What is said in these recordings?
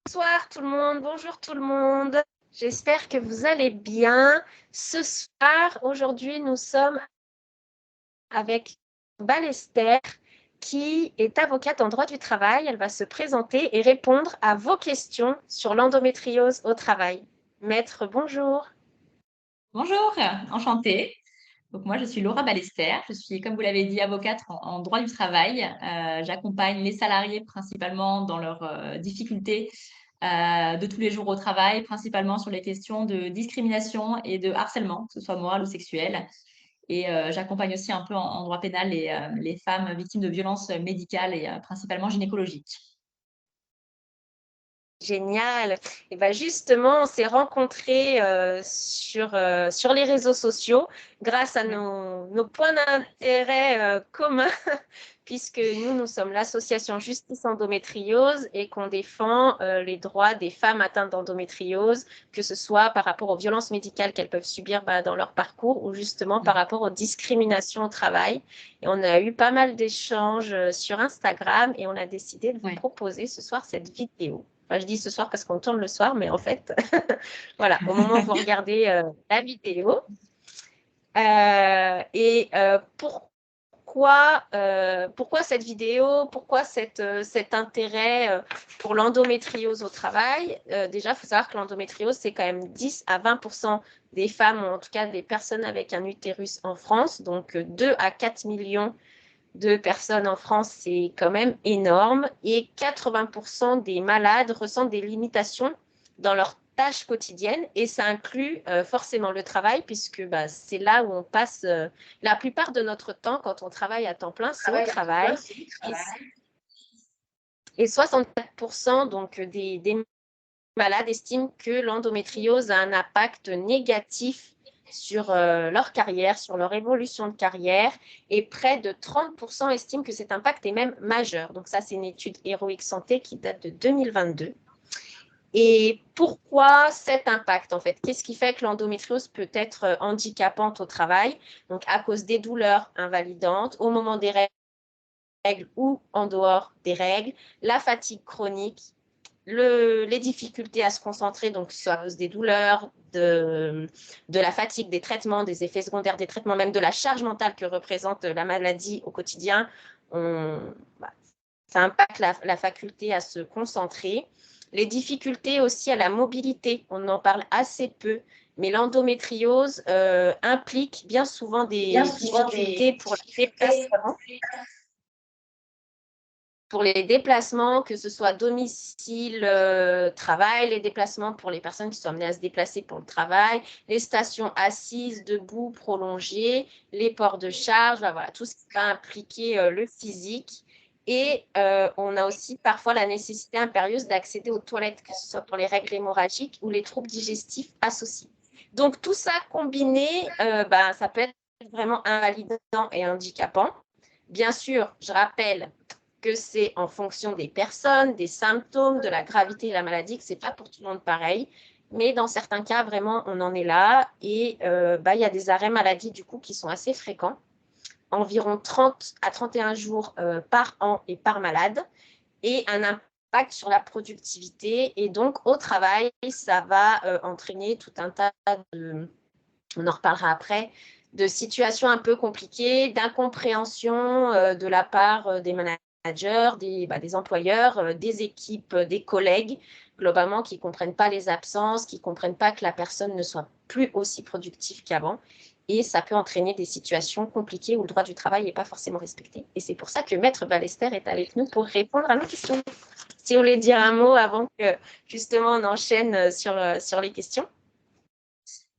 Bonsoir tout le monde, bonjour tout le monde. J'espère que vous allez bien. Ce soir, aujourd'hui, nous sommes avec Balester, qui est avocate en droit du travail. Elle va se présenter et répondre à vos questions sur l'endométriose au travail. Maître, bonjour. Bonjour, enchantée. Donc moi, je suis Laura Ballester. Je suis, comme vous l'avez dit, avocate en droit du travail. J'accompagne les salariés principalement dans leurs difficultés de tous les jours au travail, principalement sur les questions de discrimination et de harcèlement, que ce soit moral ou sexuel. Et j'accompagne aussi un peu en droit pénal les femmes victimes de violences médicales et principalement gynécologiques. Génial. Et ben justement, on s'est rencontrés sur les réseaux sociaux grâce à Ouais. nos points d'intérêt communs, puisque nous sommes l'association Justice Endométriose et qu'on défend les droits des femmes atteintes d'endométriose, que ce soit par rapport aux violences médicales qu'elles peuvent subir dans leur parcours ou justement par rapport aux discriminations au travail. Et on a eu pas mal d'échanges sur Instagram et on a décidé de vous Ouais. proposer ce soir cette vidéo. Enfin, je dis ce soir parce qu'on tourne le soir, mais en fait, voilà, au moment où vous regardez la vidéo. Pourquoi cette vidéo? Pourquoi cet intérêt pour l'endométriose au travail? Déjà, il faut savoir que l'endométriose, c'est quand même 10 à 20% des femmes, ou en tout cas des personnes avec un utérus en France. Donc, 2 à 4 millions de personnes en France, c'est quand même énorme. Et 80% des malades ressentent des limitations dans leurs tâches quotidiennes. Et ça inclut forcément le travail, puisque c'est là où on passe la plupart de notre temps quand on travaille à temps plein, c'est au travail. Et 64% donc, des malades estiment que l'endométriose a un impact négatif sur leur carrière, sur leur évolution de carrière, et près de 30% estiment que cet impact est même majeur. Donc ça, c'est une étude Héroïque Santé qui date de 2022. Et pourquoi cet impact en fait? Qu'est-ce qui fait que l'endométriose peut être handicapante au travail? Donc à cause des douleurs invalidantes, au moment des règles ou en dehors des règles, la fatigue chronique, les difficultés à se concentrer, donc soit à cause des douleurs, de la fatigue, des traitements, des effets secondaires des traitements, même de la charge mentale que représente la maladie au quotidien, on, bah, ça impacte la faculté à se concentrer. Les difficultés aussi à la mobilité, on en parle assez peu, mais l'endométriose implique bien souvent des difficultés pour les déplacements, que ce soit domicile, travail, les déplacements pour les personnes qui sont amenées à se déplacer pour le travail, les stations assises, debout, prolongées, les ports de charge, voilà, tout ce qui va impliquer le physique. Et on a aussi parfois la nécessité impérieuse d'accéder aux toilettes, que ce soit pour les règles hémorragiques ou les troubles digestifs associés. Donc tout ça combiné, ça peut être vraiment invalidant et handicapant. Bien sûr, je rappelle que c'est en fonction des personnes, des symptômes, de la gravité de la maladie, que ce n'est pas pour tout le monde pareil. Mais dans certains cas, vraiment, on en est là. Et il y a des arrêts maladie, du coup, qui sont assez fréquents, environ 30 à 31 jours par an et par malade, et un impact sur la productivité. Et donc, au travail, ça va entraîner tout un tas de, on en reparlera après, de situations un peu compliquées, d'incompréhension de la part des managers, des employeurs, des équipes, des collègues, globalement, qui ne comprennent pas les absences, qui ne comprennent pas que la personne ne soit plus aussi productive qu'avant. Et ça peut entraîner des situations compliquées où le droit du travail n'est pas forcément respecté. Et c'est pour ça que Maître Ballester est avec nous pour répondre à nos questions. Si vous voulez dire un mot avant que justement on enchaîne sur les questions.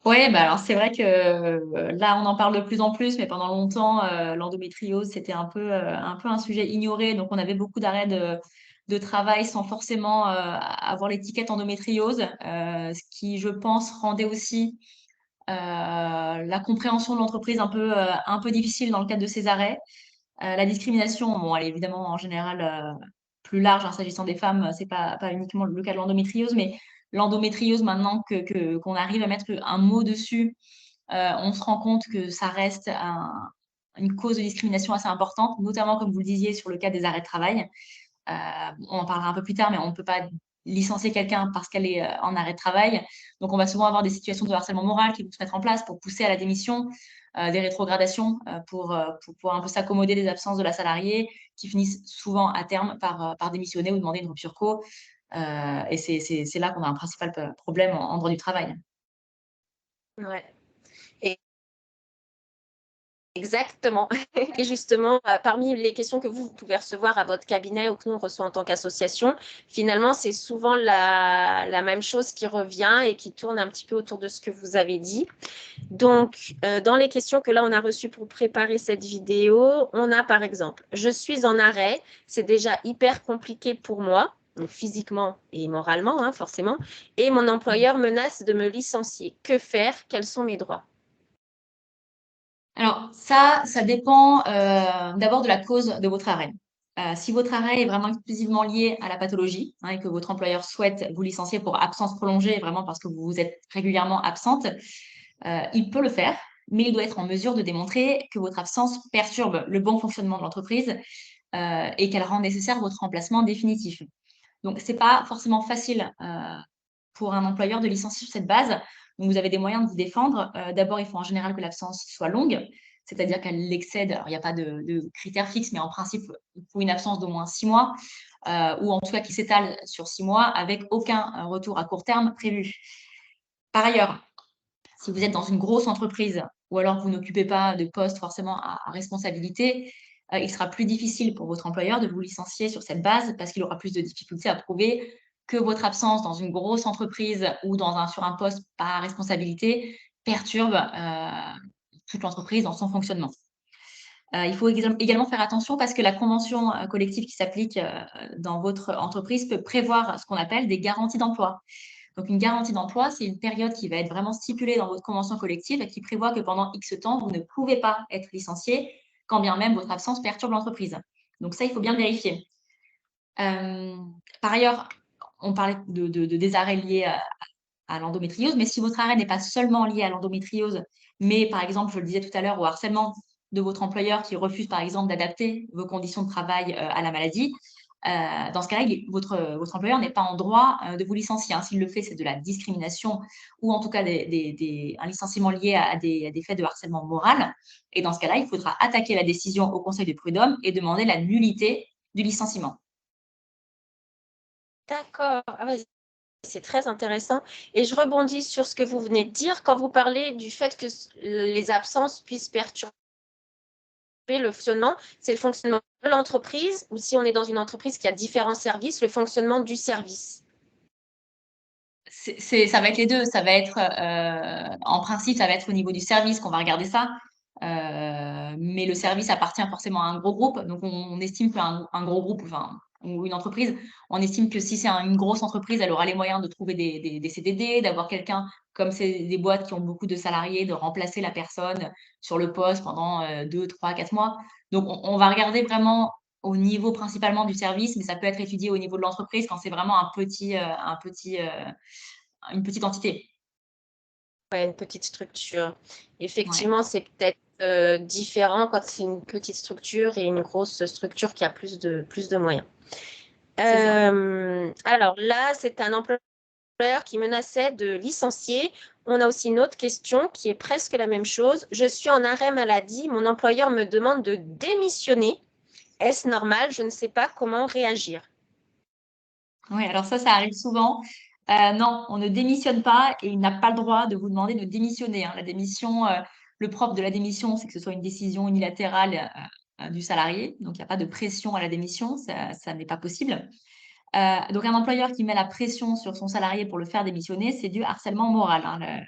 Ouais, bah alors c'est vrai que là on en parle de plus en plus, mais pendant longtemps l'endométriose c'était un peu un sujet ignoré, donc on avait beaucoup d'arrêts de travail sans forcément avoir l'étiquette endométriose, ce qui je pense rendait aussi la compréhension de l'entreprise un peu difficile dans le cadre de ces arrêts. La discrimination, bon, elle est évidemment en général plus large, hein, s'agissant des femmes, c'est pas uniquement le cas de l'endométriose, mais l'endométriose, maintenant qu'on arrive à mettre un mot dessus, on se rend compte que ça reste une cause de discrimination assez importante, notamment, comme vous le disiez, sur le cas des arrêts de travail. On en parlera un peu plus tard, mais on ne peut pas licencier quelqu'un parce qu'elle est en arrêt de travail. Donc, on va souvent avoir des situations de harcèlement moral qui vont se mettre en place pour pousser à la démission, des rétrogradations pour pouvoir un peu s'accommoder des absences de la salariée qui finissent souvent à terme par démissionner ou demander une rupture co. Et c'est là qu'on a un principal problème en droit du travail. Ouais. Exactement. Et justement, parmi les questions que vous pouvez recevoir à votre cabinet ou que nous on reçoit en tant qu'association, finalement, c'est souvent la même chose qui revient et qui tourne un petit peu autour de ce que vous avez dit. Donc, dans les questions que là, on a reçues pour préparer cette vidéo, on a par exemple, je suis en arrêt, c'est déjà hyper compliqué pour moi, donc physiquement et moralement, hein, forcément, et mon employeur menace de me licencier. Que faire? Quels sont mes droits? Alors, ça dépend d'abord de la cause de votre arrêt. Si votre arrêt est vraiment exclusivement lié à la pathologie et que votre employeur souhaite vous licencier pour absence prolongée, vraiment parce que vous êtes régulièrement absente, il peut le faire, mais il doit être en mesure de démontrer que votre absence perturbe le bon fonctionnement de l'entreprise et qu'elle rend nécessaire votre remplacement définitif. Donc, ce n'est pas forcément facile pour un employeur de licencier sur cette base. Donc, vous avez des moyens de vous défendre. D'abord, il faut en général que l'absence soit longue, c'est-à-dire qu'elle l'excède. Alors, il n'y a pas de critères fixes, mais en principe, il faut une absence d'au moins 6 mois, ou en tout cas qui s'étale sur 6 mois avec aucun retour à court terme prévu. Par ailleurs, si vous êtes dans une grosse entreprise ou alors vous n'occupez pas de poste forcément à responsabilité, il sera plus difficile pour votre employeur de vous licencier sur cette base parce qu'il aura plus de difficultés à prouver que votre absence dans une grosse entreprise ou sur un poste pas à responsabilité perturbe toute l'entreprise dans son fonctionnement. Il faut également faire attention parce que la convention collective qui s'applique dans votre entreprise peut prévoir ce qu'on appelle des garanties d'emploi. Donc, une garantie d'emploi, c'est une période qui va être vraiment stipulée dans votre convention collective et qui prévoit que pendant X temps, vous ne pouvez pas être licencié, quand bien même votre absence perturbe l'entreprise. Donc, ça, il faut bien le vérifier. Par ailleurs, on parlait des arrêts liés à l'endométriose, mais si votre arrêt n'est pas seulement lié à l'endométriose, mais par exemple, je le disais tout à l'heure, au harcèlement de votre employeur qui refuse par exemple d'adapter vos conditions de travail à la maladie, dans ce cas-là, votre employeur n'est pas en droit de vous licencier. Hein. S'il le fait, c'est de la discrimination ou en tout cas un licenciement lié à des faits de harcèlement moral. Et dans ce cas-là, il faudra attaquer la décision au Conseil de prud'homme et demander la nullité du licenciement. D'accord. Ah ouais, c'est très intéressant. Et je rebondis sur ce que vous venez de dire quand vous parlez du fait que les absences puissent perturber le fonctionnement. C'est le fonctionnement de l'entreprise ou si on est dans une entreprise qui a différents services, le fonctionnement du service. Ça va être les deux. Ça va être, en principe, ça va être au niveau du service qu'on va regarder ça. Mais le service appartient forcément à un gros groupe. Donc, on estime qu'un gros groupe, enfin, ou une entreprise, on estime que si c'est une grosse entreprise, elle aura les moyens de trouver des CDD, d'avoir quelqu'un, comme c'est des boîtes qui ont beaucoup de salariés, de remplacer la personne sur le poste pendant 2, 3, 4 mois. Donc, on va regarder vraiment au niveau principalement du service, mais ça peut être étudié au niveau de l'entreprise quand c'est vraiment une petite entité. Ouais, une petite structure. Ouais, Effectivement, c'est peut-être différent quand c'est une petite structure et une grosse structure qui a plus de moyens. c'est ça. Alors là, c'est un employeur qui menaçait de licencier. On a aussi une autre question qui est presque la même chose. Je suis en arrêt maladie. Mon employeur me demande de démissionner. Est-ce normal? Je ne sais pas comment réagir. Oui, alors ça arrive souvent. Non, on ne démissionne pas et il n'a pas le droit de vous demander de démissionner. Hein. La démission, le propre de la démission, c'est que ce soit une décision unilatérale du salarié. Donc, il n'y a pas de pression à la démission, ça n'est pas possible. Donc, un employeur qui met la pression sur son salarié pour le faire démissionner, c'est du harcèlement moral. Hein.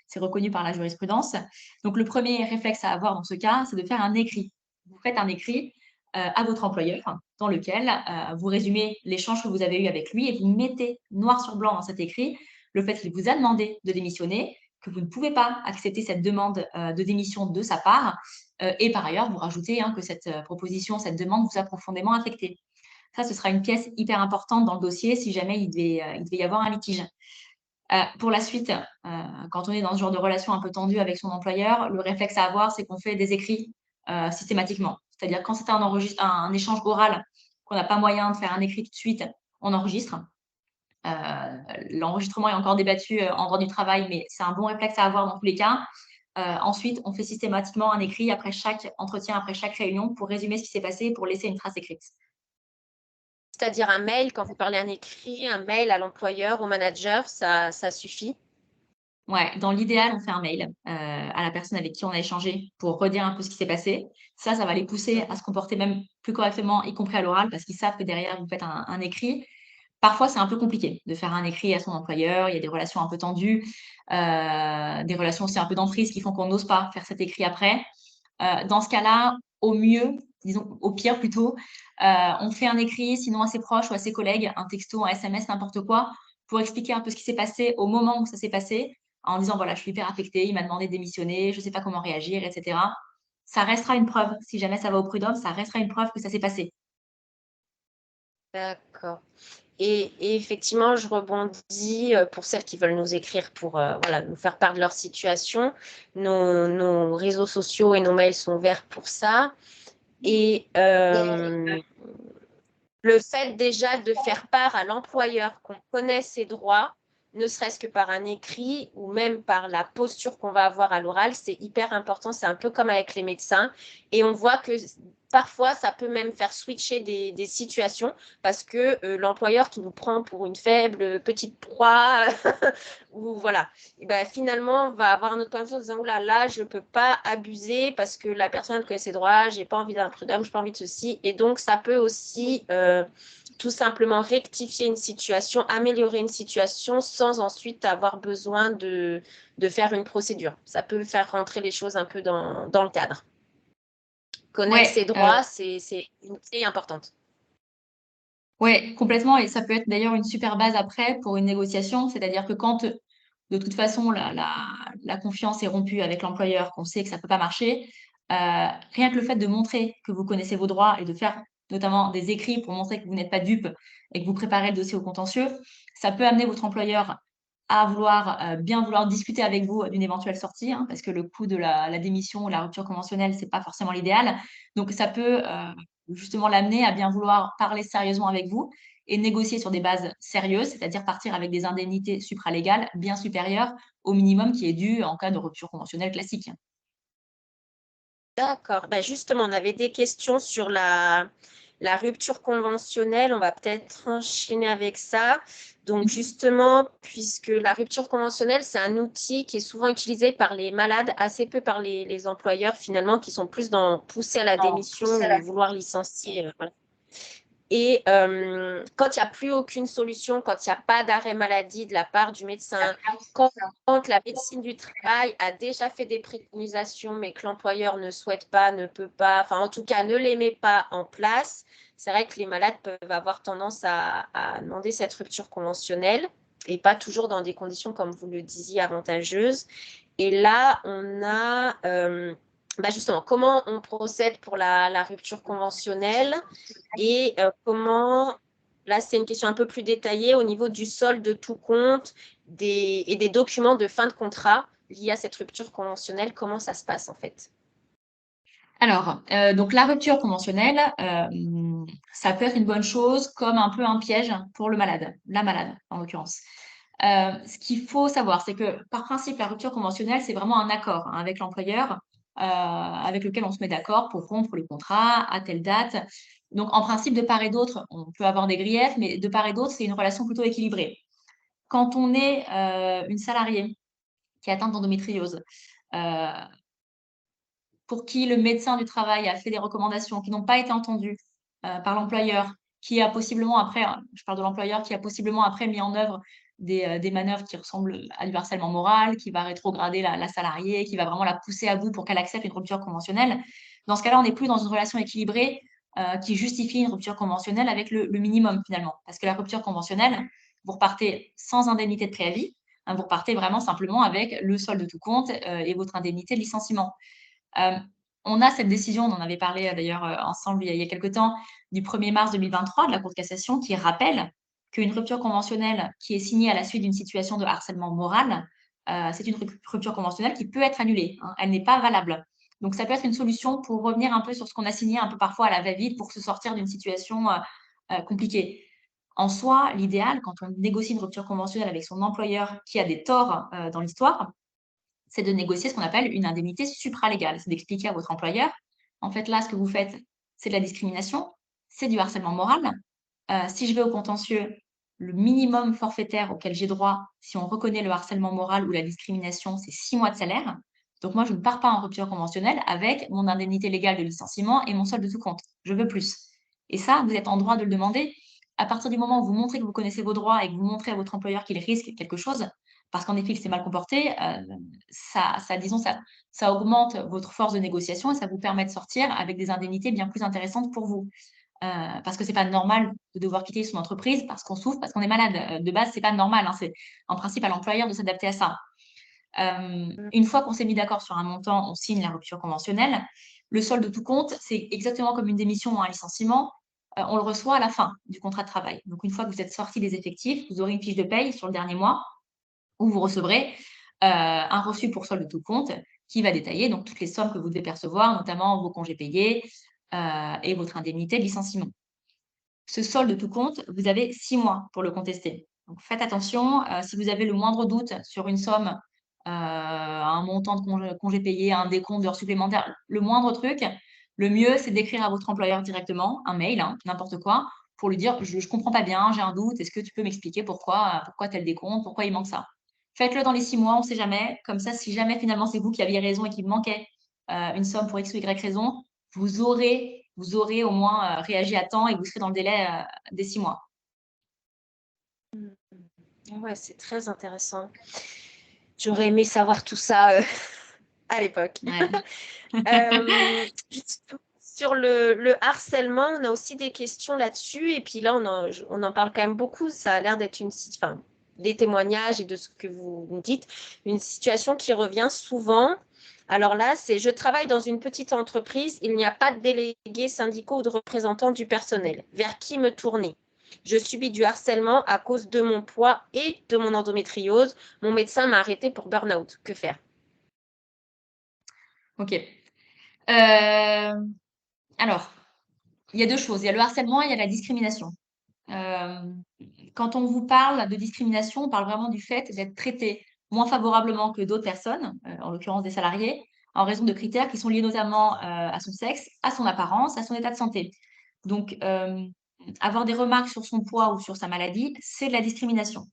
C'est reconnu par la jurisprudence. Donc, le premier réflexe à avoir dans ce cas, c'est de faire un écrit. Vous faites un écrit à votre employeur dans lequel vous résumez l'échange que vous avez eu avec lui et vous mettez noir sur blanc dans cet écrit le fait qu'il vous a demandé de démissionner, que vous ne pouvez pas accepter cette demande de démission de sa part et par ailleurs, vous rajoutez que cette proposition, cette demande vous a profondément affecté. Ça, ce sera une pièce hyper importante dans le dossier si jamais il devait y avoir un litige. Pour la suite, quand on est dans ce genre de relation un peu tendue avec son employeur, le réflexe à avoir, c'est qu'on fait des écrits systématiquement. C'est-à-dire quand c'est un échange oral, qu'on n'a pas moyen de faire un écrit tout de suite, on enregistre. L'enregistrement est encore débattu en droit du travail, mais c'est un bon réflexe à avoir dans tous les cas. Ensuite, on fait systématiquement un écrit après chaque entretien, après chaque réunion, pour résumer ce qui s'est passé, pour laisser une trace écrite. C'est-à-dire un mail, quand vous parlez un écrit, un mail à l'employeur, au manager, ça suffit? Ouais, dans l'idéal, on fait un mail à la personne avec qui on a échangé pour redire un peu ce qui s'est passé. Ça va les pousser à se comporter même plus correctement, y compris à l'oral, parce qu'ils savent que derrière, vous faites un écrit. Parfois, c'est un peu compliqué de faire un écrit à son employeur. Il y a des relations un peu tendues, des relations aussi un peu d'emprise qui font qu'on n'ose pas faire cet écrit après. Dans ce cas-là, au mieux, disons au pire plutôt, on fait un écrit, sinon à ses proches ou à ses collègues, un texto, un SMS, n'importe quoi, pour expliquer un peu ce qui s'est passé au moment où ça s'est passé, en disant: «Voilà, je suis hyper affectée, il m'a demandé de démissionner, je ne sais pas comment réagir» et cetera. Ça restera une preuve. Si jamais ça va au prud'homme, ça restera une preuve que ça s'est passé. D'accord. Et effectivement, je rebondis pour celles qui veulent nous écrire pour voilà, nous faire part de leur situation. Nos réseaux sociaux et nos mails sont ouverts pour ça. Et le fait déjà de faire part à l'employeur qu'on connaît ses droits, ne serait-ce que par un écrit ou même par la posture qu'on va avoir à l'oral, c'est hyper important. C'est un peu comme avec les médecins. Et on voit que parfois, ça peut même faire switcher des situations parce que l'employeur qui nous prend pour une faible petite proie, ou voilà, et ben, finalement, on va avoir un autre point de vue en disant, oula, là, je ne peux pas abuser parce que la personne connaît ses droits, j'ai pas envie d'un prud'homme, j'ai pas envie de ceci. Et donc, ça peut aussi tout simplement rectifier une situation, améliorer une situation sans ensuite avoir besoin de faire une procédure. Ça peut faire rentrer les choses un peu dans le cadre. Connaître ses Ouais, droits, c'est une clé importante. ouais, complètement. Et ça peut être d'ailleurs une super base après pour une négociation. C'est-à-dire que quand, de toute façon, la confiance est rompue avec l'employeur, qu'on sait que ça ne peut pas marcher, rien que le fait de montrer que vous connaissez vos droits et de faire notamment des écrits pour montrer que vous n'êtes pas dupe et que vous préparez le dossier au contentieux, ça peut amener votre employeur à vouloir, bien vouloir discuter avec vous d'une éventuelle sortie, hein, parce que le coût de la démission ou la rupture conventionnelle, c'est pas forcément l'idéal. Donc ça peut, justement l'amener à bien vouloir parler sérieusement avec vous et négocier sur des bases sérieuses, c'est-à-dire partir avec des indemnités supralégales bien supérieures au minimum qui est dû en cas de rupture conventionnelle classique. D'accord. Ben justement, on avait des questions sur la rupture conventionnelle. On va peut-être enchaîner avec ça. Donc, justement, puisque la rupture conventionnelle, c'est un outil qui est souvent utilisé par les malades, assez peu par les employeurs, finalement, qui sont plus dans pousser à la démission ou vouloir licencier. Voilà. Et quand il n'y a plus aucune solution, quand il n'y a pas d'arrêt maladie de la part du médecin, quand la médecine du travail a déjà fait des préconisations, mais que l'employeur ne souhaite pas, ne peut pas, enfin en tout cas ne les met pas en place, c'est vrai que les malades peuvent avoir tendance à demander cette rupture conventionnelle et pas toujours dans des conditions, comme vous le disiez, avantageuses. Et là, on a justement comment on procède pour la rupture conventionnelle et comment, là c'est une question un peu plus détaillée au niveau du solde de tout compte et des documents de fin de contrat liés à cette rupture conventionnelle, comment ça se passe en fait? Alors, donc la rupture conventionnelle, ça peut être une bonne chose comme un peu un piège pour le malade, la malade en l'occurrence. Ce qu'il faut savoir, c'est que par principe, la rupture conventionnelle, c'est vraiment un accord, hein, avec l'employeur, avec lequel on se met d'accord pour rompre le contrat à telle date. Donc en principe, de part et d'autre, on peut avoir des griefs, mais de part et d'autre, c'est une relation plutôt équilibrée. Quand on est, une salariée qui est atteinte d'endométriose, heu, pour qui le médecin du travail a fait des recommandations qui n'ont pas été entendues, par l'employeur, qui a possiblement après, je parle de l'employeur, qui a possiblement après mis en œuvre des manœuvres qui ressemblent à du harcèlement moral, qui va rétrograder la salariée, qui va vraiment la pousser à bout pour qu'elle accepte une rupture conventionnelle. Dans ce cas-là, on n'est plus dans une relation équilibrée, qui justifie une rupture conventionnelle avec le minimum finalement. Parce que la rupture conventionnelle, vous repartez sans indemnité de préavis, hein, vous repartez vraiment simplement avec le solde de tout compte, et votre indemnité de licenciement. Hem, on a cette décision, on en avait parlé, d'ailleurs, ensemble il y a quelque temps, du 1er mars 2023 de la Cour de cassation qui rappelle qu'une rupture conventionnelle qui est signée à la suite d'une situation de harcèlement moral, c'est une rupture conventionnelle qui peut être annulée, hein. Elle n'est pas valable. Donc ça peut être une solution pour revenir un peu sur ce qu'on a signé un peu parfois à la va-vite pour se sortir d'une situation, compliquée. En soi, l'idéal, quand on négocie une rupture conventionnelle avec son employeur qui a des torts dans l'histoire, c'est de négocier ce qu'on appelle une indemnité supralégale. C'est d'expliquer à votre employeur, en fait, là, ce que vous faites, c'est de la discrimination, c'est du harcèlement moral. Si je vais au contentieux, le minimum forfaitaire auquel j'ai droit, si on reconnaît le harcèlement moral ou la discrimination, c'est 6 mois de salaire. Donc moi, je ne pars pas en rupture conventionnelle avec mon indemnité légale de licenciement et mon solde de tout compte. Je veux plus. Et ça, vous êtes en droit de le demander. À partir du moment où vous montrez que vous connaissez vos droits et que vous montrez à votre employeur qu'il risque quelque chose, parce qu'en effet, il s'est mal comporté, disons, ça augmente votre force de négociation et ça vous permet de sortir avec des indemnités bien plus intéressantes pour vous. Parce que c'est pas normal de devoir quitter son entreprise parce qu'on souffre, parce qu'on est malade. De base, c'est pas normal, hein. C'est en principe à l'employeur de s'adapter à ça. Une fois qu'on s'est mis d'accord sur un montant, on signe la rupture conventionnelle. Le solde de tout compte, c'est exactement comme une démission ou un licenciement. On le reçoit à la fin du contrat de travail. Donc, une fois que vous êtes sorti des effectifs, vous aurez une fiche de paye sur le dernier mois où vous recevrez un reçu pour solde de tout compte qui va détailler donc toutes les sommes que vous devez percevoir, notamment vos congés payés et votre indemnité de licenciement. Ce solde de tout compte, vous avez 6 mois pour le contester. Donc faites attention, si vous avez le moindre doute sur une somme, un montant de congés payés, un décompte d'heures supplémentaires, le moindre truc, le mieux, c'est d'écrire à votre employeur directement, un mail, hein, n'importe quoi, pour lui dire: «Je comprends pas bien, j'ai un doute, est-ce que tu peux m'expliquer pourquoi tel décompte, pourquoi il manque ça?» Faites-le dans les 6 mois, on ne sait jamais. Comme ça, si jamais finalement c'est vous qui aviez raison et qu'il manquait, une somme pour X ou Y raison, vous aurez au moins, réagi à temps et vous serez dans le délai, des 6 mois. Ouais, c'est très intéressant. J'aurais aimé savoir tout ça à l'époque. Ouais. Juste sur le harcèlement, on a aussi des questions là-dessus. Et puis là, on en parle quand même beaucoup. Ça a l'air d'être enfin, des témoignages et de ce que vous me dites, une situation qui revient souvent. Alors là, c'est: je travaille dans une petite entreprise, il n'y a pas de délégués syndicaux ou de représentants du personnel. Vers qui me tourner? Je subis du harcèlement à cause de mon poids et de mon endométriose. Mon médecin m'a arrêté pour burn-out. Que faire? OK. Alors, il y a 2 choses. Il y a le harcèlement et il y a la discrimination. Quand on vous parle de discrimination, on parle vraiment du fait d'être traité moins favorablement que d'autres personnes, en l'occurrence des salariés, en raison de critères qui sont liés notamment, à son sexe, à son apparence, à son état de santé. Donc, avoir des remarques sur son poids ou sur sa maladie, c'est de la discrimination.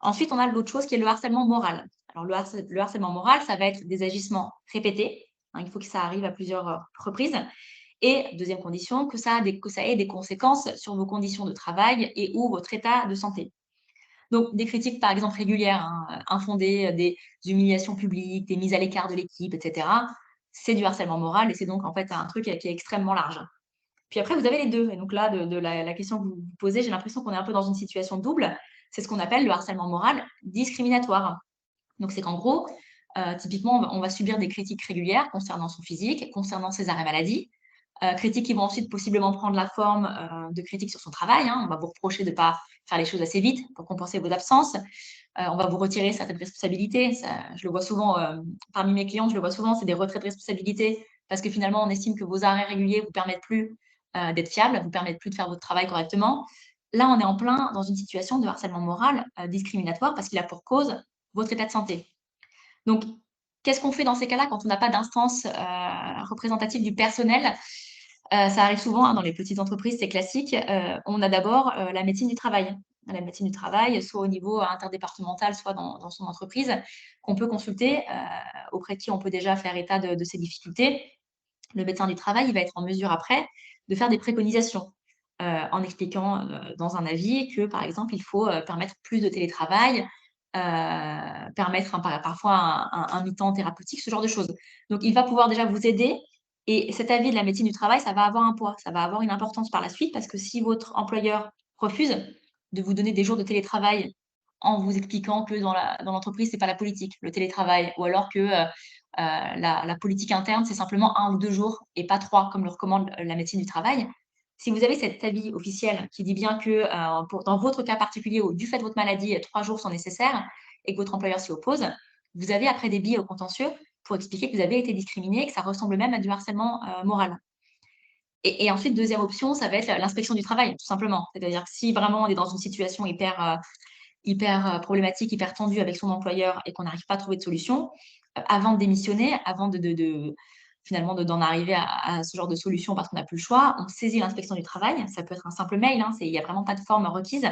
Ensuite, on a l'autre chose qui est le harcèlement moral. Alors le harcèlement moral, ça va être des agissements répétés, hein, il faut que ça arrive à plusieurs, reprises et deuxième condition, que ça ait des conséquences sur vos conditions de travail et ou votre état de santé. Donc des critiques, par exemple, régulières, hein, infondées, des humiliations publiques, des mises à l'écart de l'équipe et cetera, c'est du harcèlement moral et c'est donc en fait un truc, qui est extrêmement large. Puis après, vous avez les 2 et donc là, de la question que vous vous posez, j'ai l'impression qu'on est un peu dans une situation double. C'est ce qu'on appelle le harcèlement moral discriminatoire. Donc c'est qu'en gros, typiquement, on va subir des critiques régulières concernant son physique, concernant ses arrêts maladie, critiques qui vont ensuite possiblement prendre la forme, de critiques sur son travail, hein. On va vous reprocher de ne pas faire les choses assez vite pour compenser vos absences. On va vous retirer certaines responsabilités. Ça, je le vois souvent, parmi mes clients, je le vois souvent, c'est des retraits de responsabilités parce que finalement, on estime que vos arrêts réguliers vous permettent plus, d'être fiable, vous permettent plus de faire votre travail correctement. Là, on est en plein dans une situation de harcèlement moral, discriminatoire parce qu'il a pour cause votre état de santé. Donc, qu'est-ce qu'on fait dans ces cas-là quand on n'a pas d'instance, représentative du personnel? Ça arrive souvent, hein, dans les petites entreprises, c'est classique. On a d'abord, la médecine du travail. La médecine du travail, soit au niveau interdépartemental, soit dans son entreprise, qu'on peut consulter, auprès de qui on peut déjà faire état de ses difficultés. Le médecin du travail, il va être en mesure après de faire des préconisations, en expliquant, dans un avis que, par exemple, il faut, permettre plus de télétravail, permettre parfois un mi-temps thérapeutique, ce genre de choses. Donc il va pouvoir déjà vous aider et cet avis de la médecine du travail, ça va avoir un poids, ça va avoir une importance par la suite parce que si votre employeur refuse de vous donner des jours de télétravail en vous expliquant que dans l'entreprise, c'est pas la politique, le télétravail ou alors que, la politique interne, c'est simplement 1 ou 2 jours et pas 3 comme le recommande la médecine du travail. Si vous avez cet avis officiel qui dit bien que, dans votre cas particulier ou du fait de votre maladie, 3 jours sont nécessaires et que votre employeur s'y oppose, vous avez après des billes au contentieux pour expliquer que vous avez été discriminé et que ça ressemble même à du harcèlement, moral. Et ensuite, deuxième option, ça va être l'inspection du travail, tout simplement. C'est-à-dire que si vraiment on est dans une situation hyper problématique, hyper tendue avec son employeur et qu'on n'arrive pas à trouver de solution, avant de démissionner, avant finalement d'en arriver à ce genre de solution parce qu'on n'a plus le choix, on saisit l'inspection du travail. Ça peut être un simple mail, hein, il n'y a vraiment pas de forme requise,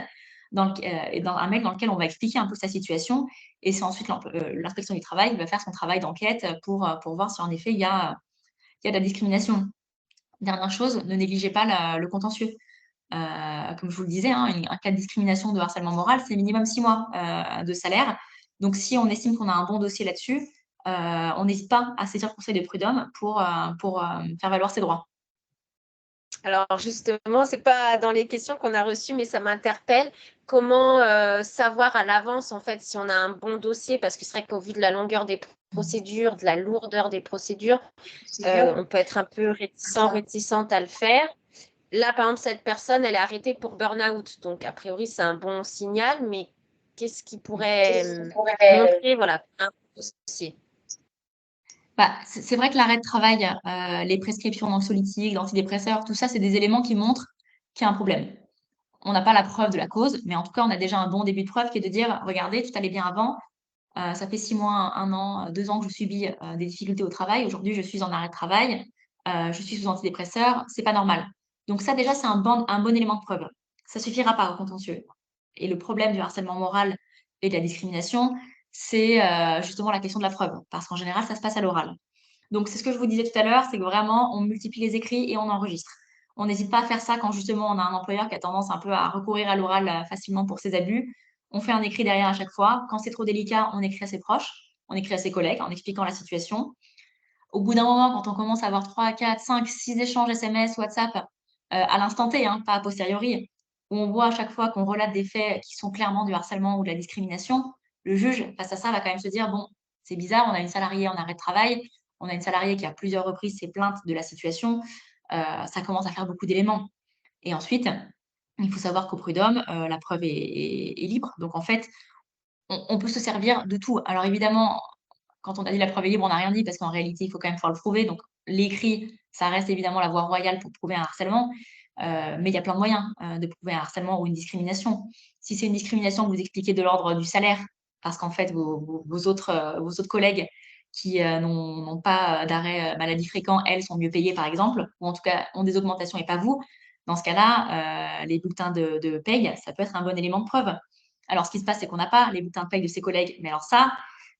et dans un mail dans lequel on va expliquer un peu sa situation. Et c'est ensuite l'inspection du travail qui va faire son travail d'enquête pour voir si en effet il y a de la discrimination. Dernière chose, ne négligez pas le contentieux. Comme je vous le disais, hein, un cas de discrimination, de harcèlement moral, c'est minimum 6 mois de salaire. Donc, si on estime qu'on a un bon dossier là-dessus, on n'hésite pas à saisir le conseil de prud'homme pour faire valoir ses droits. Alors justement, c'est pas dans les questions qu'on a reçues, mais ça m'interpelle. Comment savoir à l'avance en fait si on a un bon dossier? Parce que c'est vrai qu'au vu de la longueur des procédures, de la lourdeur des procédures, on peut être un peu réticente à le faire. Là, par exemple, cette personne, elle est arrêtée pour burn-out. Donc, a priori, c'est un bon signal, mais qu'est-ce qui pourrait montrer, voilà, un dossier? Bah, c'est vrai que l'arrêt de travail, les prescriptions d'anxiolytiques, d'antidépresseurs, tout ça, c'est des éléments qui montrent qu'il y a un problème. On n'a pas la preuve de la cause, mais en tout cas, on a déjà un bon début de preuve qui est de dire, regardez, tout allait bien avant, ça fait 6 mois, 1 an, 2 ans que je subis des difficultés au travail. Aujourd'hui, je suis en arrêt de travail, je suis sous antidépresseurs, c'est pas normal. Donc ça, déjà, c'est un bon élément de preuve. Ça suffira pas au contentieux. Et le problème du harcèlement moral et de la discrimination, c'est justement la question de la preuve, parce qu'en général, ça se passe à l'oral. Donc c'est ce que je vous disais tout à l'heure, c'est que vraiment, on multiplie les écrits et on enregistre. On n'hésite pas à faire ça quand justement on a un employeur qui a tendance un peu à recourir à l'oral facilement pour ses abus. On fait un écrit derrière à chaque fois. Quand c'est trop délicat, on écrit à ses proches, on écrit à ses collègues en expliquant la situation. Au bout d'un moment, quand on commence à avoir 3, 4, 5, 6 échanges SMS, WhatsApp, à l'instant T, hein, pas a posteriori, où on voit à chaque fois qu'on relate des faits qui sont clairement du harcèlement ou de la discrimination, le juge, face à ça, va quand même se dire, bon, c'est bizarre, on a une salariée en arrêt de travail, on a une salariée qui à plusieurs reprises s'est plainte de la situation, ça commence à faire beaucoup d'éléments. Et ensuite, il faut savoir qu'au prud'homme, la preuve est libre. Donc en fait, on peut se servir de tout. Alors évidemment, quand on a dit la preuve est libre, on n'a rien dit parce qu'en réalité, il faut quand même pouvoir le prouver. Donc l'écrit, ça reste évidemment la voie royale pour prouver un harcèlement, mais il y a plein de moyens, de prouver un harcèlement ou une discrimination. Si c'est une discrimination que vous expliquez de l'ordre du salaire, parce qu'en fait vos autres collègues qui, n'ont pas, d'arrêt, maladie fréquent, elles, sont mieux payées par exemple, ou en tout cas ont des augmentations et pas vous. Dans ce cas-là, les bulletins de paye, ça peut être un bon élément de preuve. Alors ce qui se passe, c'est qu'on n'a pas les bulletins de paye de ses collègues, mais alors ça,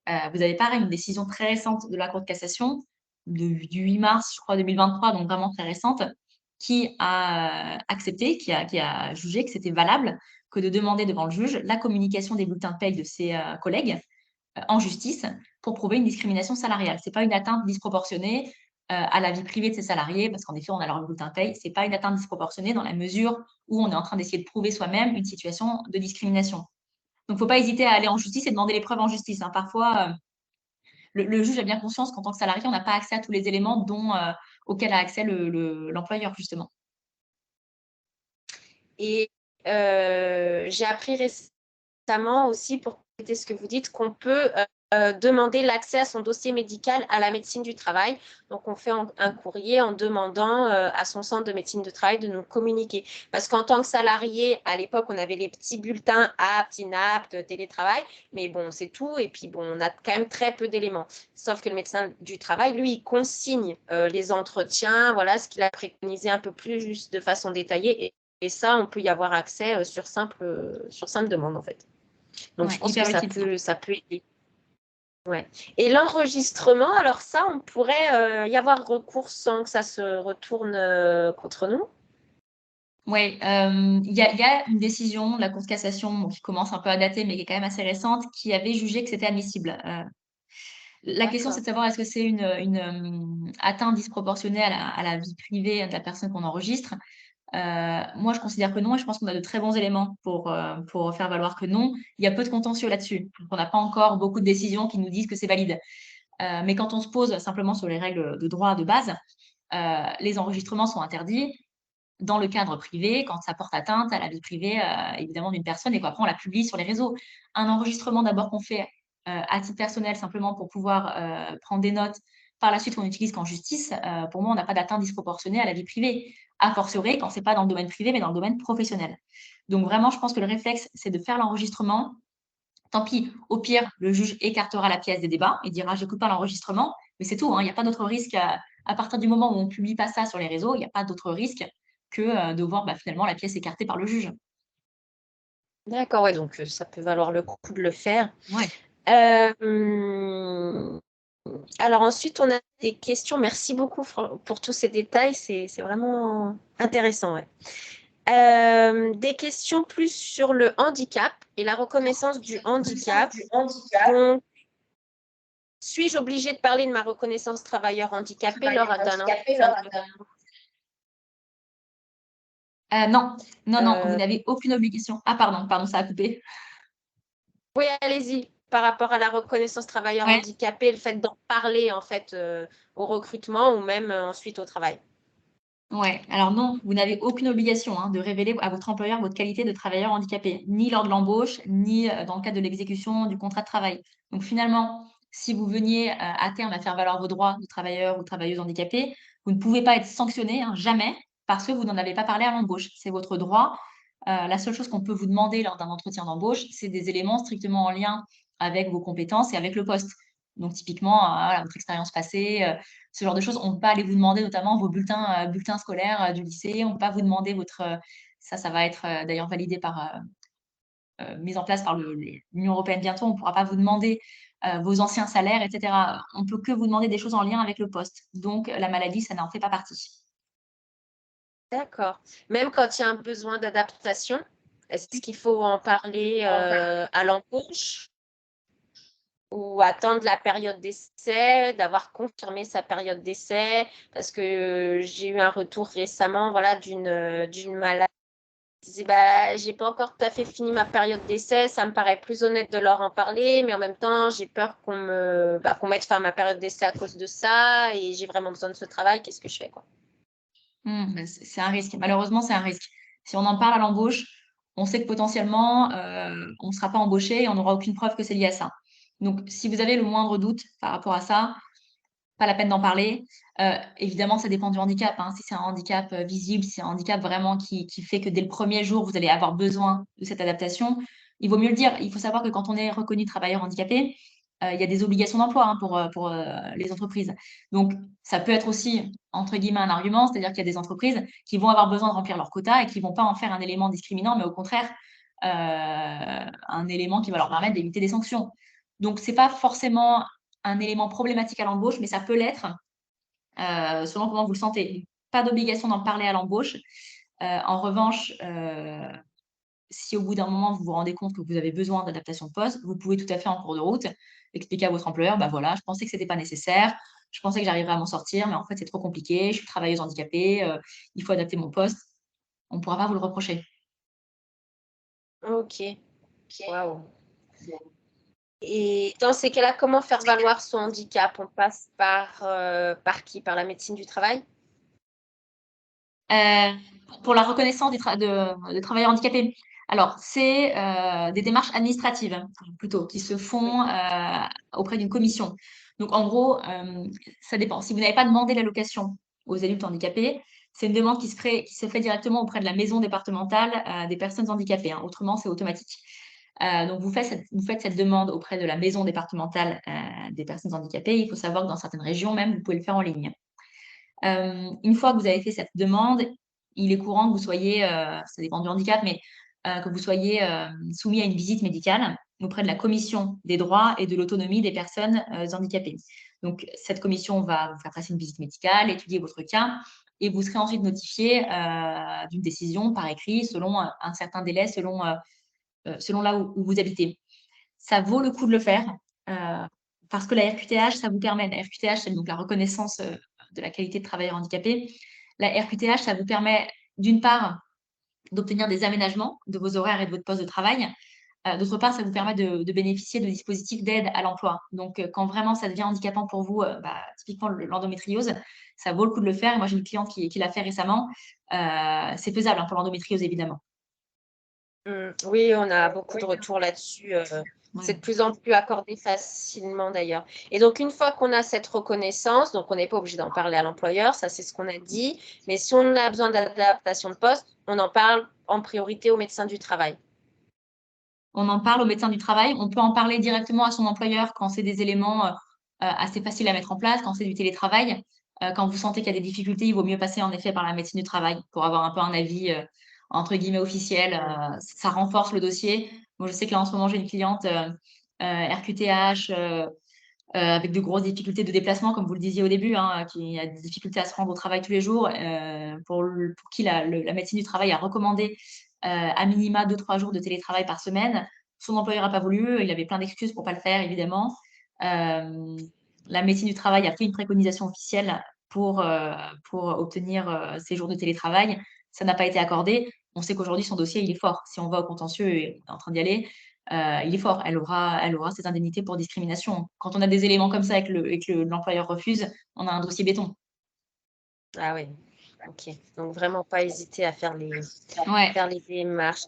vous avez pareil une décision très récente de la Cour de cassation du 8 mars, je crois, 2023, donc vraiment très récente, qui a accepté, qui a jugé que c'était valable que de demander devant le juge la communication des bulletins de paye de ses collègues en justice pour prouver une discrimination salariale. Ce n'est pas une atteinte disproportionnée à la vie privée de ses salariés, parce qu'en effet, on a leur bulletin de paye. Ce n'est pas une atteinte disproportionnée dans la mesure où on est en train d'essayer de prouver soi-même une situation de discrimination. Donc, il ne faut pas hésiter à aller en justice et demander les preuves en justice, hein. Parfois, le juge a bien conscience qu'en tant que salarié, on n'a pas accès à tous les éléments auxquels a accès l'employeur, justement. Et j'ai appris récemment aussi, pour compléter ce que vous dites, qu'on peut demander l'accès à son dossier médical à la médecine du travail. Donc, on fait un courrier en demandant à son centre de médecine du travail de nous communiquer. Parce qu'en tant que salarié, à l'époque, on avait les petits bulletins aptes, inaptes, télétravail, mais bon, c'est tout. Et puis, bon, on a quand même très peu d'éléments. Sauf que le médecin du travail, lui, il consigne les entretiens, voilà, ce qu'il a préconisé un peu plus juste de façon détaillée. Et ça, on peut y avoir accès sur simple demande, en fait. Donc, je Ouais, pense que hyper utile. ça peut aider. Ouais. Et l'enregistrement, alors ça, on pourrait y avoir recours sans que ça se retourne contre nous. Oui, il y a une décision de la Cour de cassation bon, qui commence un peu à dater, mais qui est quand même assez récente, qui avait jugé que c'était admissible. La question, c'est D'accord. de savoir est-ce que c'est une atteinte disproportionnée à la vie privée de la personne qu'on enregistre. Moi, je considère que non, et je pense qu'on a de très bons éléments pour faire valoir que non. Il y a peu de contentieux là-dessus. Donc, on n'a pas encore beaucoup de décisions qui nous disent que c'est valide. Mais quand on se pose simplement sur les règles de droit de base, les enregistrements sont interdits dans le cadre privé, quand ça porte atteinte à la vie privée, évidemment, d'une personne et qu'après on la publie sur les réseaux. Un enregistrement d'abord qu'on fait à titre personnel, simplement pour pouvoir prendre des notes, par la suite on utilise qu'en justice, pour moi, on n'a pas d'atteinte disproportionnée à la vie privée, a fortiori quand ce n'est pas dans le domaine privé, mais dans le domaine professionnel. Donc vraiment, je pense que le réflexe, c'est de faire l'enregistrement. Tant pis, au pire, le juge écartera la pièce des débats et dira j'écoute pas l'enregistrement, mais c'est tout, hein, il n'y a pas d'autre risque à partir du moment où on ne publie pas ça sur les réseaux, il n'y a pas d'autre risque que de voir finalement la pièce écartée par le juge. D'accord, ouais, donc ça peut valoir le coup de le faire. Ouais. Euh, alors ensuite, on a des questions. Merci beaucoup pour tous ces détails. C'est vraiment intéressant. Ouais. Des questions plus sur le handicap et la reconnaissance du handicap. Donc, suis-je obligée de parler de ma reconnaissance travailleur handicapé lors d'un entretien de... Non, non, non, vous Euh, n'avez aucune obligation. Ah, pardon, ça a coupé. Oui, allez-y. Par rapport à la reconnaissance travailleur Ouais. handicapé, le fait d'en parler en fait au recrutement ou même ensuite au travail. Ouais, alors non, vous n'avez aucune obligation de révéler à votre employeur votre qualité de travailleur handicapé, ni lors de l'embauche, ni dans le cadre de l'exécution du contrat de travail. Donc finalement, si vous veniez à terme à faire valoir vos droits de travailleur ou travailleuse handicapée, vous ne pouvez pas être sanctionné, jamais, parce que vous n'en avez pas parlé à l'embauche. C'est votre droit. La seule chose qu'on peut vous demander lors d'un entretien d'embauche, c'est des éléments strictement en lien avec vos compétences et avec le poste. Donc typiquement, voilà, votre expérience passée, ce genre de choses. On ne peut pas aller vous demander notamment vos bulletins scolaires du lycée. On ne peut pas vous demander votre… ça va être d'ailleurs validé par… mise en place par l'Union européenne bientôt. On ne pourra pas vous demander vos anciens salaires, etc. On ne peut que vous demander des choses en lien avec le poste. Donc la maladie, ça n'en fait pas partie. D'accord. Même quand il y a un besoin d'adaptation, est-ce qu'il faut en parler à l'embauche ou attendre la période d'essai, d'avoir confirmé sa période d'essai? Parce que j'ai eu un retour récemment, voilà, d'une maladie. Je disais, bah, j'ai pas encore tout à fait fini ma période d'essai, ça me paraît plus honnête de leur en parler, mais en même temps, j'ai peur qu'on mette fin à ma période d'essai à cause de ça et j'ai vraiment besoin de ce travail, qu'est-ce que je fais, quoi? C'est un risque. Malheureusement, c'est un risque. Si on en parle à l'embauche, on sait que potentiellement, on ne sera pas embauché et on n'aura aucune preuve que c'est lié à ça. Donc, si vous avez le moindre doute par rapport à ça, pas la peine d'en parler. Évidemment, ça dépend du handicap, hein. Si c'est un handicap visible, si c'est un handicap vraiment qui fait que dès le premier jour, vous allez avoir besoin de cette adaptation, il vaut mieux le dire. Il faut savoir que quand on est reconnu travailleur handicapé, il y a des obligations d'emploi pour les entreprises. Donc, ça peut être aussi, entre guillemets, un argument, c'est-à-dire qu'il y a des entreprises qui vont avoir besoin de remplir leur quota et qui ne vont pas en faire un élément discriminant, mais au contraire, un élément qui va leur permettre d'éviter des sanctions. Donc, ce n'est pas forcément un élément problématique à l'embauche, mais ça peut l'être selon comment vous le sentez. Pas d'obligation d'en parler à l'embauche. En revanche, si au bout d'un moment, vous vous rendez compte que vous avez besoin d'adaptation de poste, vous pouvez tout à fait en cours de route expliquer à votre employeur, bah voilà, je pensais que ce n'était pas nécessaire, je pensais que j'arriverais à m'en sortir, mais en fait, c'est trop compliqué, je suis travailleuse handicapée, il faut adapter mon poste. On ne pourra pas vous le reprocher. Ok, waouh. Et dans ces cas-là, comment faire valoir son handicap? On passe par qui? Par la médecine du travail? Euh, pour la reconnaissance de travailleurs handicapés. Alors, c'est des démarches administratives, plutôt, qui se Oui. font auprès d'une commission. Donc, en gros, ça dépend. Si vous n'avez pas demandé l'allocation aux adultes handicapés, c'est une demande qui se fait directement auprès de la maison départementale des personnes handicapées, hein. Autrement, c'est automatique. Donc, vous faites cette demande auprès de la maison départementale des personnes handicapées. Il faut savoir que dans certaines régions, même, vous pouvez le faire en ligne. Une fois que vous avez fait cette demande, il est courant que vous soyez, ça dépend du handicap, mais que vous soyez soumis à une visite médicale auprès de la commission des droits et de l'autonomie des personnes handicapées. Donc, cette commission va vous faire passer une visite médicale, étudier votre cas, et vous serez ensuite notifié d'une décision par écrit selon un certain délai, selon là où vous habitez. Ça vaut le coup de le faire parce que la RQTH, ça vous permet, la RQTH, c'est donc la reconnaissance de la qualité de travailleur handicapé. La RQTH, ça vous permet d'une part d'obtenir des aménagements de vos horaires et de votre poste de travail. D'autre part, ça vous permet de bénéficier de dispositifs d'aide à l'emploi. Donc, quand vraiment ça devient handicapant pour vous, typiquement l'endométriose, ça vaut le coup de le faire. Et moi, j'ai une cliente qui l'a fait récemment. C'est faisable pour l'endométriose, évidemment. Oui, on a beaucoup de retours là-dessus. C'est de plus en plus accordé facilement d'ailleurs. Et donc, une fois qu'on a cette reconnaissance, donc on n'est pas obligé d'en parler à l'employeur, ça c'est ce qu'on a dit, mais si on a besoin d'adaptation de poste, on en parle en priorité au médecin du travail. On en parle au médecin du travail. On peut en parler directement à son employeur quand c'est des éléments assez faciles à mettre en place, quand c'est du télétravail. Quand vous sentez qu'il y a des difficultés, il vaut mieux passer en effet par la médecine du travail pour avoir un peu un avis entre guillemets officiel. Ça renforce le dossier. Moi, je sais que là, en ce moment, j'ai une cliente RQTH avec de grosses difficultés de déplacement, comme vous le disiez au début, hein, qui a des difficultés à se rendre au travail tous les jours, pour qui la médecine du travail a recommandé à minima 2-3 jours de télétravail par semaine. Son employeur n'a pas voulu, il avait plein d'excuses pour ne pas le faire, évidemment. La médecine du travail a fait une préconisation officielle pour obtenir ces jours de télétravail. Ça n'a pas été accordé. On sait qu'aujourd'hui, son dossier, il est fort. Si on va au contentieux et on est en train d'y aller, il est fort. Elle aura ses indemnités pour discrimination. Quand on a des éléments comme ça et que l'employeur refuse, on a un dossier béton. Ah oui, ok. Donc, vraiment pas hésiter à faire Ouais. les démarches.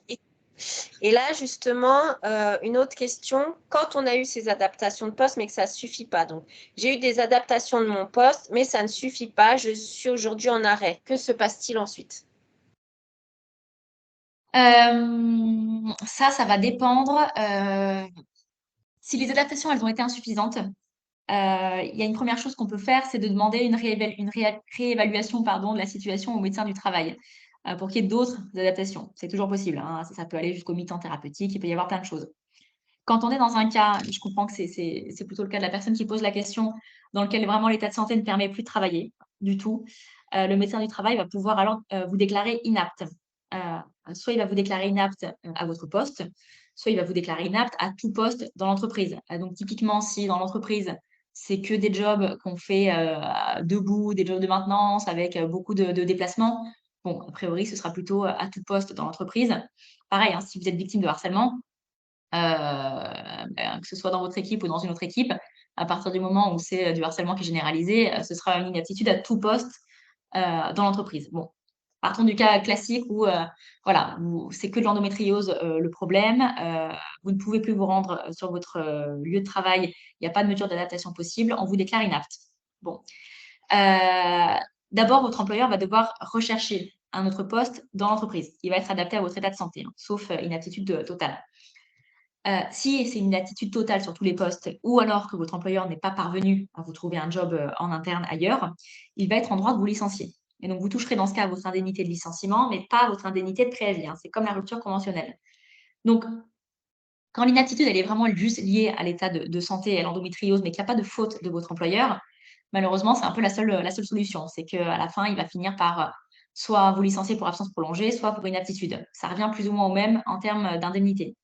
Et là, justement, une autre question, quand on a eu ces adaptations de poste, mais que ça ne suffit pas. Donc, j'ai eu des adaptations de mon poste, mais ça ne suffit pas. Je suis aujourd'hui en arrêt. Que se passe-t-il ensuite? Ça va dépendre. Si les adaptations, elles ont été insuffisantes, il y a une première chose qu'on peut faire, c'est de demander une réévaluation pardon, de la situation au médecin du travail pour qu'il y ait d'autres adaptations. C'est toujours possible, hein. Ça peut aller jusqu'au mi-temps thérapeutique, il peut y avoir plein de choses. Quand on est dans un cas, je comprends que c'est plutôt le cas de la personne qui pose la question, dans lequel vraiment l'état de santé ne permet plus de travailler du tout, le médecin du travail va pouvoir alors vous déclarer inapte. Soit il va vous déclarer inapte à votre poste, soit il va vous déclarer inapte à tout poste dans l'entreprise. Donc typiquement, si dans l'entreprise, c'est que des jobs qu'on fait debout, des jobs de maintenance avec beaucoup de déplacements, bon, a priori, ce sera plutôt à tout poste dans l'entreprise. Pareil, hein, si vous êtes victime de harcèlement, que ce soit dans votre équipe ou dans une autre équipe, à partir du moment où c'est du harcèlement qui est généralisé, ce sera une inaptitude à tout poste dans l'entreprise. Bon, partons du cas classique où voilà, c'est que de l'endométriose le problème, vous ne pouvez plus vous rendre sur votre lieu de travail, il n'y a pas de mesure d'adaptation possible, on vous déclare inapte. Bon, d'abord, votre employeur va devoir rechercher un autre poste dans l'entreprise. Il va être adapté à votre état de santé, hein, sauf inaptitude totale. Si c'est une attitude totale sur tous les postes ou alors que votre employeur n'est pas parvenu à vous trouver un job, en interne ailleurs, il va être en droit de vous licencier et donc vous toucherez dans ce cas votre indemnité de licenciement, mais pas votre indemnité de préavis, hein. C'est comme la rupture conventionnelle. Donc quand l'inaptitude, elle est vraiment juste liée à l'état de santé et à l'endométriose, mais qu'il y a pas de faute de votre employeur, malheureusement, c'est un peu la seule solution. C'est qu'à la fin, il va finir par, soit vous licencier pour absence prolongée, soit pour inaptitude. Ça revient plus ou moins au même en termes, d'indemnité.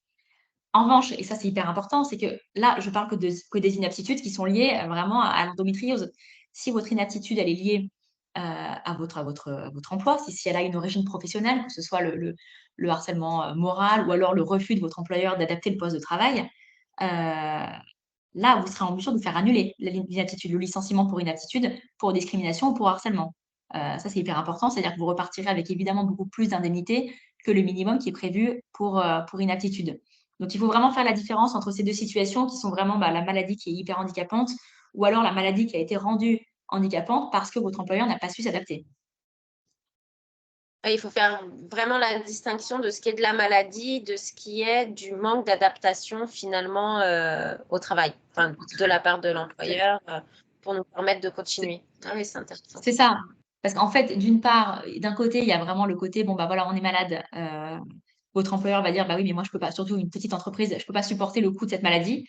En revanche, et ça c'est hyper important, c'est que là, je parle que des inaptitudes qui sont liées vraiment à l'endométriose. Si votre inaptitude, elle est liée à votre emploi, si elle a une origine professionnelle, que ce soit le harcèlement moral ou alors le refus de votre employeur d'adapter le poste de travail, là, vous serez en mesure de faire annuler l'inaptitude, le licenciement pour inaptitude, pour discrimination ou pour harcèlement. Ça, c'est hyper important, c'est-à-dire que vous repartirez avec évidemment beaucoup plus d'indemnités que le minimum qui est prévu pour inaptitude. Donc, il faut vraiment faire la différence entre ces deux situations qui sont vraiment la maladie qui est hyper handicapante ou alors la maladie qui a été rendue handicapante parce que votre employeur n'a pas su s'adapter. Ouais, il faut faire vraiment la distinction de ce qui est de la maladie, de ce qui est du manque d'adaptation finalement au travail, enfin, de la part de l'employeur pour nous permettre de continuer. Ah oui, c'est intéressant. C'est ça. Parce qu'en fait, d'une part, d'un côté, il y a vraiment le côté, bon, bah voilà, on est malade. Votre employeur va dire, bah oui, mais moi, je peux pas, surtout une petite entreprise, je peux pas supporter le coût de cette maladie.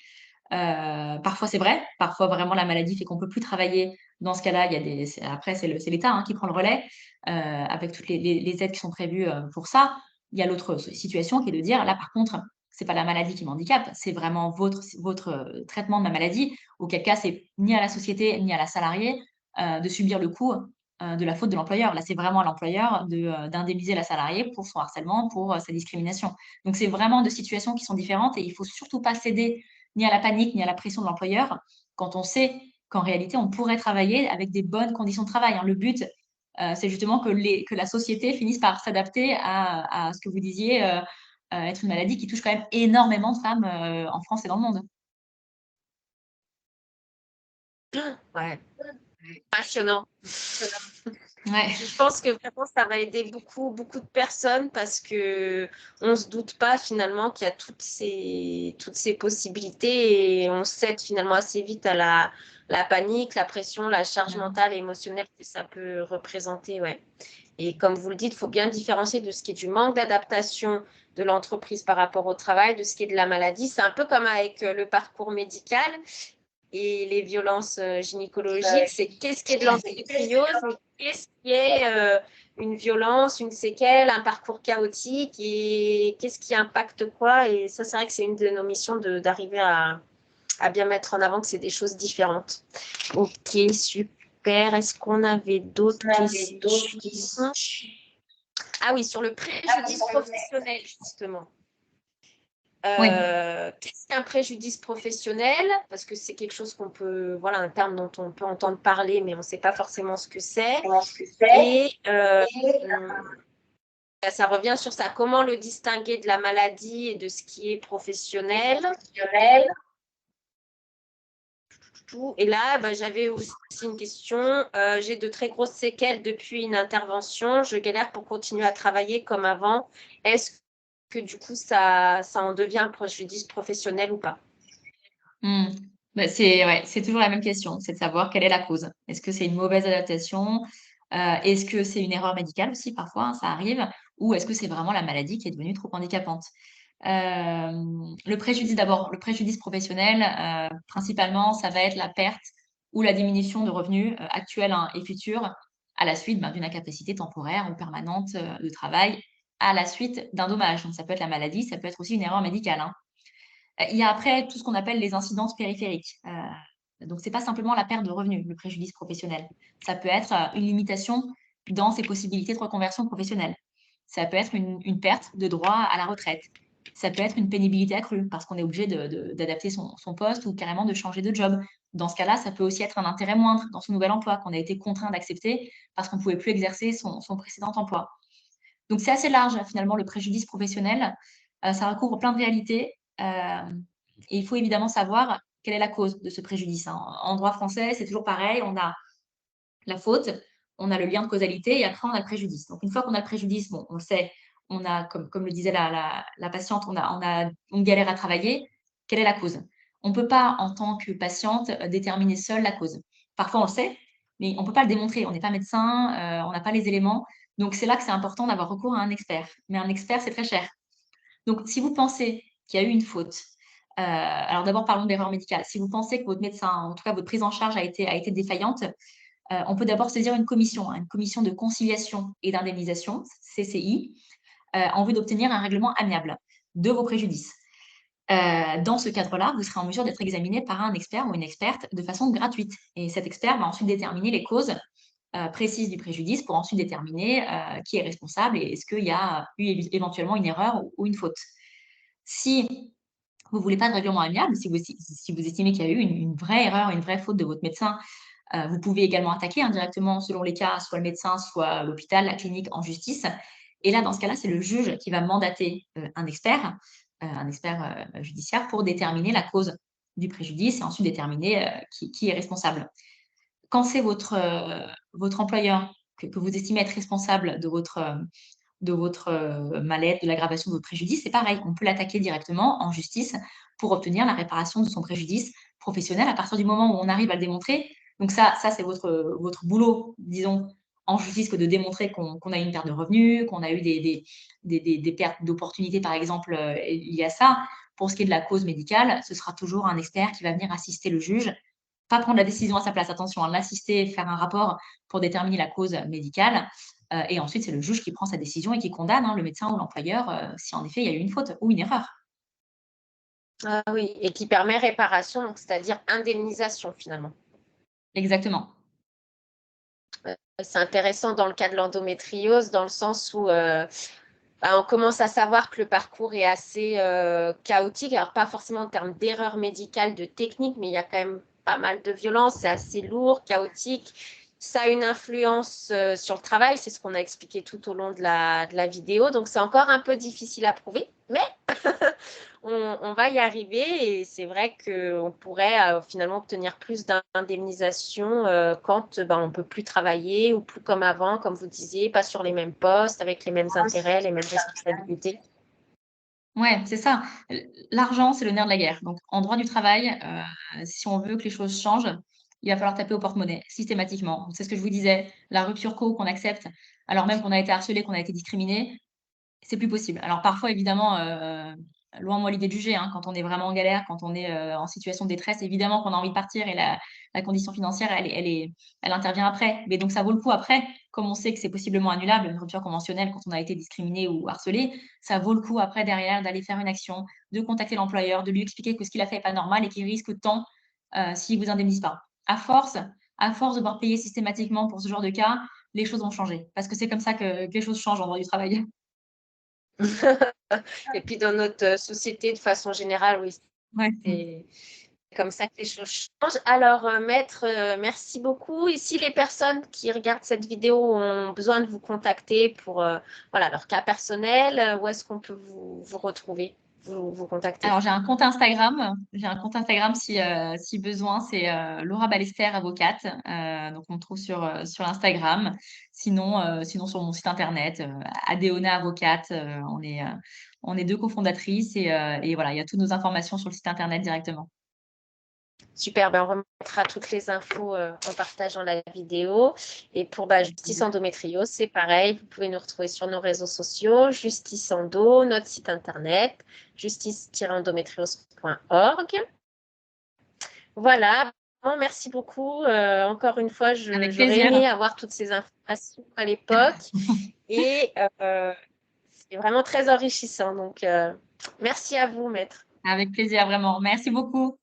Parfois, c'est vrai. Parfois, vraiment, la maladie fait qu'on peut plus travailler. Dans ce cas-là, il y a après, c'est l'État qui prend le relais avec toutes les aides qui sont prévues pour ça. Il y a l'autre situation qui est de dire, là, par contre, c'est pas la maladie qui m'handicape, c'est vraiment votre traitement de ma maladie. Auquel cas, c'est ni à la société ni à la salariée de subir le coût de la faute de l'employeur. Là, c'est vraiment à l'employeur d'indemniser la salariée pour son harcèlement, pour sa discrimination. Donc, c'est vraiment deux situations qui sont différentes et il faut surtout pas céder ni à la panique, ni à la pression de l'employeur quand on sait qu'en réalité, on pourrait travailler avec des bonnes conditions de travail, hein. Le but, c'est justement que la société finisse par s'adapter à ce que vous disiez, être une maladie qui touche quand même énormément de femmes en France et dans le monde. Ouais, passionnant. Ouais. Je pense que vraiment, ça va aider beaucoup, beaucoup de personnes parce que on se doute pas finalement qu'il y a toutes ces possibilités et on cède finalement assez vite à la panique, la pression, la charge mentale et émotionnelle que ça peut représenter, ouais. Et comme vous le dites, il faut bien différencier de ce qui est du manque d'adaptation de l'entreprise par rapport au travail, de ce qui est de la maladie. C'est un peu comme avec le parcours médical et les violences gynécologiques. C'est qu'est-ce qui est de l'endométriose et qu'est-ce qui est une violence, une séquelle, un parcours chaotique et qu'est-ce qui impacte quoi. Et ça, c'est vrai que c'est une de nos missions d'arriver à bien mettre en avant que c'est des choses différentes. Ok, super. Est-ce qu'on avait d'autres questions? Ah oui, sur le préjudice professionnel, justement. Oui. Qu'est-ce qu'un préjudice professionnel? Parce que c'est quelque chose qu'on peut, voilà, un terme dont on peut entendre parler, mais on ne sait pas forcément ce que c'est. Et ça revient sur ça. Comment le distinguer de la maladie et de ce qui est professionnel? Et là, j'avais aussi une question. J'ai de très grosses séquelles depuis une intervention. Je galère pour continuer à travailler comme avant. Est-ce que du coup, ça en devient un préjudice professionnel ou pas? C'est toujours la même question, c'est de savoir quelle est la cause. Est-ce que c'est une mauvaise adaptation? Est-ce que c'est une erreur médicale aussi, parfois, hein, ça arrive? Ou est-ce que c'est vraiment la maladie qui est devenue trop handicapante? Le préjudice d'abord, le préjudice professionnel, principalement, ça va être la perte ou la diminution de revenus actuels, hein, et futurs à la suite d'une incapacité temporaire ou permanente de travail à la suite d'un dommage. Donc, ça peut être la maladie, ça peut être aussi une erreur médicale, hein. Il y a après tout ce qu'on appelle les incidences périphériques. Donc, c'est pas simplement la perte de revenus, le préjudice professionnel. Ça peut être une limitation dans ses possibilités de reconversion professionnelle. Ça peut être une perte de droit à la retraite. Ça peut être une pénibilité accrue parce qu'on est obligé d'adapter son poste ou carrément de changer de job. Dans ce cas-là, ça peut aussi être un intérêt moindre dans son nouvel emploi qu'on a été contraint d'accepter parce qu'on ne pouvait plus exercer son précédent emploi. Donc, c'est assez large, finalement, le préjudice professionnel. Ça recouvre plein de réalités. Et il faut évidemment savoir quelle est la cause de ce préjudice, hein. En droit français, c'est toujours pareil. On a la faute, on a le lien de causalité et après, on a le préjudice. Donc, une fois qu'on a le préjudice, bon, on le sait, on a, comme le disait la patiente, on galère à travailler. Quelle est la cause? On ne peut pas, en tant que patiente, déterminer seule la cause. Parfois, on le sait, mais on ne peut pas le démontrer. On n'est pas médecin, on n'a pas les éléments. Donc, c'est là que c'est important d'avoir recours à un expert. Mais un expert, c'est très cher. Donc, si vous pensez qu'il y a eu une faute, alors d'abord parlons d'erreur médicale. Si vous pensez que votre médecin, en tout cas votre prise en charge a été défaillante, on peut d'abord saisir une commission, hein, une commission de conciliation et d'indemnisation, CCI, en vue d'obtenir un règlement amiable de vos préjudices. Dans ce cadre-là, vous serez en mesure d'être examiné par un expert ou une experte de façon gratuite. Et cet expert va ensuite déterminer les causes précises du préjudice pour ensuite déterminer qui est responsable et est-ce qu'il y a eu éventuellement une erreur ou une faute. Si vous ne voulez pas de règlement amiable, si vous estimez qu'il y a eu une vraie erreur, une vraie faute de votre médecin, vous pouvez également attaquer indirectement, selon les cas, soit le médecin, soit l'hôpital, la clinique en justice. Et là, dans ce cas-là, c'est le juge qui va mandater un expert judiciaire pour déterminer la cause du préjudice et ensuite déterminer qui est responsable. Quand c'est votre employeur que vous estimez être responsable de votre mal-être, de l'aggravation de votre préjudice, c'est pareil, on peut l'attaquer directement en justice pour obtenir la réparation de son préjudice professionnel à partir du moment où on arrive à le démontrer. Donc ça c'est votre boulot, disons, en justice, que de démontrer qu'on a eu une perte de revenus, qu'on a eu des pertes d'opportunités, par exemple, liées à ça. Pour ce qui est de la cause médicale, ce sera toujours un expert qui va venir assister le juge, pas prendre la décision à sa place, attention, hein, l'assister, faire un rapport pour déterminer la cause médicale. Et ensuite, c'est le juge qui prend sa décision et qui condamne, hein, le médecin ou l'employeur si en effet il y a eu une faute ou une erreur. Ah oui, et qui permet réparation, donc c'est-à-dire indemnisation finalement. Exactement. C'est intéressant dans le cas de l'endométriose, dans le sens où on commence à savoir que le parcours est assez chaotique. Alors, pas forcément en termes d'erreur médicale, de technique, mais il y a quand même pas mal de violence. C'est assez lourd, chaotique. ça a une influence sur le travail, c'est ce qu'on a expliqué tout au long de la vidéo. Donc, c'est encore un peu difficile à prouver, mais on va y arriver. Et c'est vrai qu'on pourrait finalement obtenir plus d'indemnisation quand on ne peut plus travailler ou plus comme avant, comme vous disiez, pas sur les mêmes postes, avec les mêmes intérêts, les mêmes responsabilités. Ouais, c'est ça. L'argent, c'est le nerf de la guerre. Donc, en droit du travail, si on veut que les choses changent, il va falloir taper au porte-monnaie systématiquement. C'est ce que je vous disais, la rupture co qu'on accepte, alors même qu'on a été harcelé, qu'on a été discriminé, c'est plus possible. Alors parfois, évidemment, loin moi l'idée de juger, hein, quand on est vraiment en galère, quand on est, en situation de détresse, évidemment qu'on a envie de partir et la condition financière, elle intervient après. Mais donc ça vaut le coup après, comme on sait que c'est possiblement annulable, une rupture conventionnelle quand on a été discriminé ou harcelé, ça vaut le coup après derrière d'aller faire une action, de contacter l'employeur, de lui expliquer que ce qu'il a fait est pas normal et qu'il risque tant, s'il vous indemnise pas. À force de devoir payer systématiquement pour ce genre de cas, les choses vont changer parce que c'est comme ça que les choses changent en droit du travail. Et puis dans notre société, de façon générale, oui, Ouais. c'est comme ça que les choses changent. Alors, maître, merci beaucoup. Et si les personnes qui regardent cette vidéo ont besoin de vous contacter pour voilà, leur cas personnel, où est-ce qu'on peut vous retrouver, vous contacter? Alors, j'ai un compte Instagram. J'ai un compte Instagram si besoin. C'est Laura Ballester, avocate. Donc, on me trouve sur Instagram. Sinon, sur mon site internet, Adéona Avocate. On est deux cofondatrices et voilà, il y a toutes nos informations sur le site internet directement. Super, on remettra toutes les infos en partageant la vidéo. Et pour Justice Endométriose, c'est pareil. Vous pouvez nous retrouver sur nos réseaux sociaux, Justice Endo, notre site internet, justice-endométriose.org. Voilà. Bon, merci beaucoup. Encore une fois, Avec j'aurais plaisir. aimé avoir toutes ces informations à l'époque. Et c'est vraiment très enrichissant. Donc, merci à vous, maître. Avec plaisir, vraiment. Merci beaucoup.